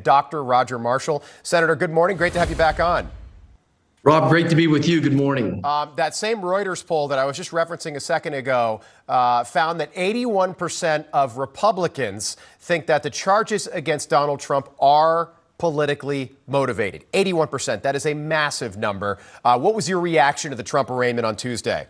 Dr. Roger Marshall. Senator, good morning. Great to have you back on. Rob, great to be with you. Good morning. That same Reuters poll that I was just referencing a second ago found that 81% of Republicans think that the charges against Donald Trump are politically motivated. 81%. That is a massive number. What was your reaction to the Trump arraignment on Tuesday?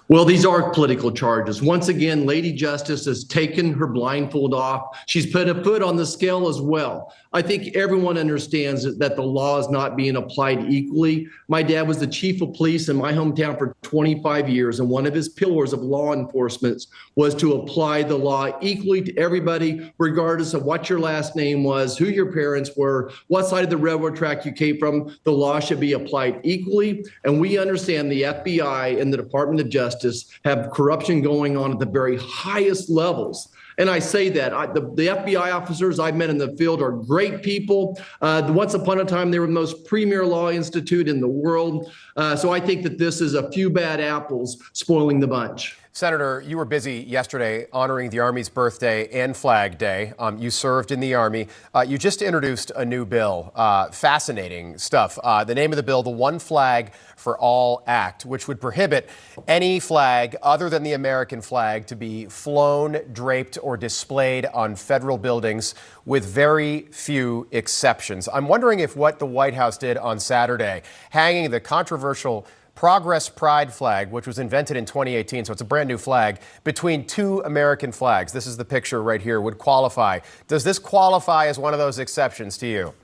Well, these are political charges. Once again, Lady Justice has taken her blindfold off. She's put a foot on the scale as well. I think everyone understands that the law is not being applied equally. My dad was the chief of police in my hometown for 25 years, and one of his pillars of law enforcement was to apply the law equally to everybody, regardless of what your last name was, who your parents were, what side of the railroad track you came from. The law should be applied equally, and we understand the FBI and the Department of Justice have corruption going on at the very highest levels. And I say that the FBI officers I've met in the field are great people. Once upon a time, they were the most premier law institute in the world. So I think that this is a few bad apples spoiling the bunch. Senator, you were busy yesterday honoring the Army's birthday and Flag Day. You served in the Army. You just introduced a new bill. Fascinating stuff. The name of the bill, the One Flag for All Act, which would prohibit any flag other than the American flag to be flown, draped, or displayed on federal buildings, with very few exceptions. I'm wondering if what the White House did on Saturday, hanging the controversial Progress Pride flag, which was invented in 2018, so it's a brand new flag, between two American flags. This is the picture right here, would qualify. Does this qualify as one of those exceptions to you?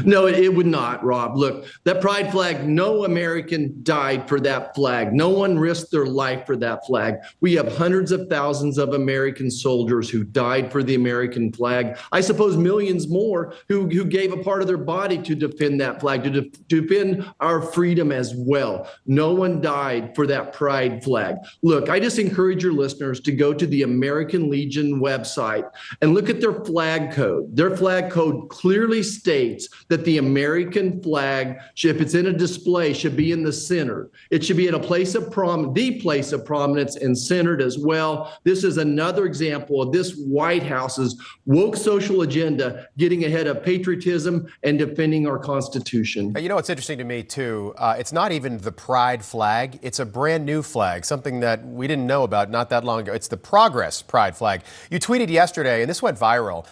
No, it would not, Rob. Look, that pride flag, no American died for that flag. No one risked their life for that flag. We have hundreds of thousands of American soldiers who died for the American flag. I suppose millions more who gave a part of their body to defend that flag, to defend our freedom as well. No one died for that pride flag. Look, I just encourage your listeners to go to the American Legion website and look at their flag code. Their flag code clearly states that the American flag, if it's in a display, should be in the center. It should be in a place of the place of prominence and centered as well. This is another example of this White House's woke social agenda getting ahead of patriotism and defending our Constitution. You know what's interesting to me, too? It's not even the pride flag. It's a brand new flag, something that we didn't know about not that long ago. It's the Progress Pride flag. You tweeted yesterday, and this went viral,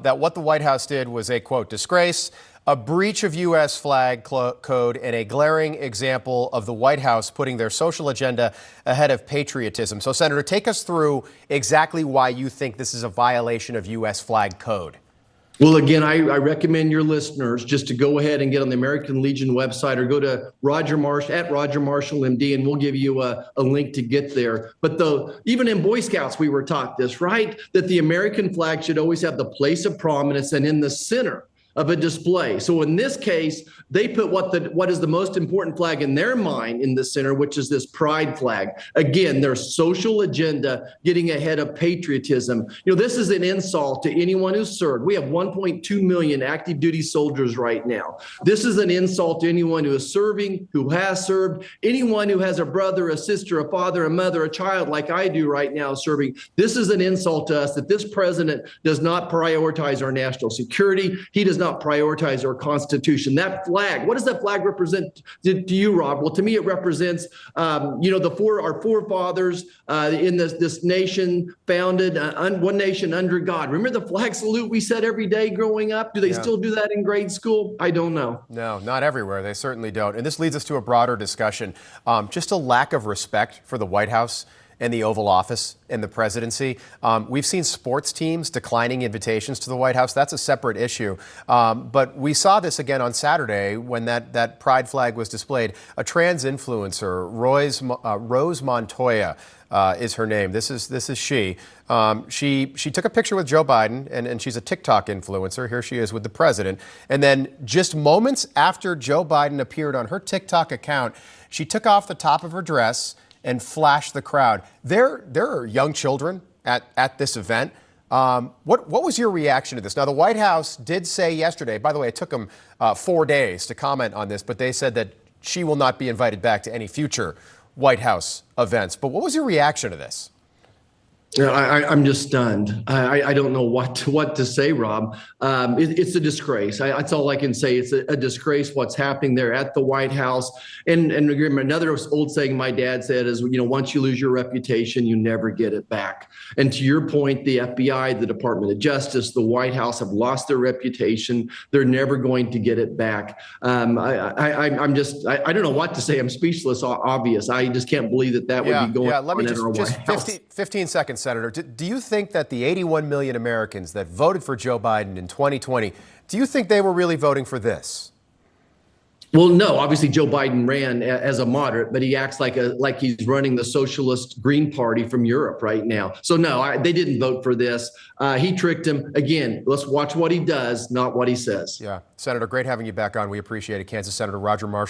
that what the White House did was a, quote, disgrace, a breach of U.S. flag code, and a glaring example of the White House putting their social agenda ahead of patriotism. So, Senator, take us through exactly why you think this is a violation of U.S. flag code. Well, again, I recommend your listeners just to go ahead and get on the American Legion website or go to Roger Marshall MD, and we'll give you a link to get there. But even in Boy Scouts, we were taught this, right? That the American flag should always have the place of prominence and in the center of a display. So in this case, they put what is the most important flag in their mind in the center, which is this pride flag. Again, their social agenda getting ahead of patriotism. You know, this is an insult to anyone who served. We have 1.2 million active duty soldiers right now. This is an insult to anyone who is serving, who has served, anyone who has a brother, a sister, a father, a mother, a child like I do right now serving. This is an insult to us that this president does not prioritize our national security. He does not prioritize our Constitution. That flag, what does that flag represent to you, Rob? Well, to me, it represents, our forefathers in this nation founded, one nation under God. Remember the flag salute we said every day growing up? Do they still do that in grade school? I don't know. No, not everywhere. They certainly don't. And this leads us to a broader discussion. Just a lack of respect for the White House and the Oval Office and the presidency. We've seen sports teams declining invitations to the White House. That's a separate issue. But we saw this again on Saturday when that pride flag was displayed. A trans influencer, Rose Montoya, is her name. This is she. She took a picture with Joe Biden, and she's a TikTok influencer. Here she is with the president. And then just moments after Joe Biden appeared on her TikTok account, she took off the top of her dress and flash the crowd. There are young children at this event. What was your reaction to this? Now, the White House did say yesterday, by the way, it took them 4 days to comment on this, but they said that she will not be invited back to any future White House events. But what was your reaction to this? Yeah, I'm just stunned. I don't know what to say, Rob. It's a disgrace. That's all I can say. It's a disgrace what's happening there at the White House. And remember, another old saying my dad said is, once you lose your reputation, you never get it back. And to your point, the FBI, the Department of Justice, the White House have lost their reputation. They're never going to get it back. I don't know what to say. I'm speechless. Obvious. I just can't believe that would be going Let me on at our just White House. 15 seconds, Senator. Do you think that the 81 million Americans that voted for Joe Biden in 2020, do you think they were really voting for this? Well, no, obviously Joe Biden ran as a moderate, but he acts like he's running the socialist Green Party from Europe right now. So no, they didn't vote for this. He tricked him. Again, let's watch what he does, not what he says. Yeah. Senator, great having you back on. We appreciate it. Kansas Senator Roger Marshall.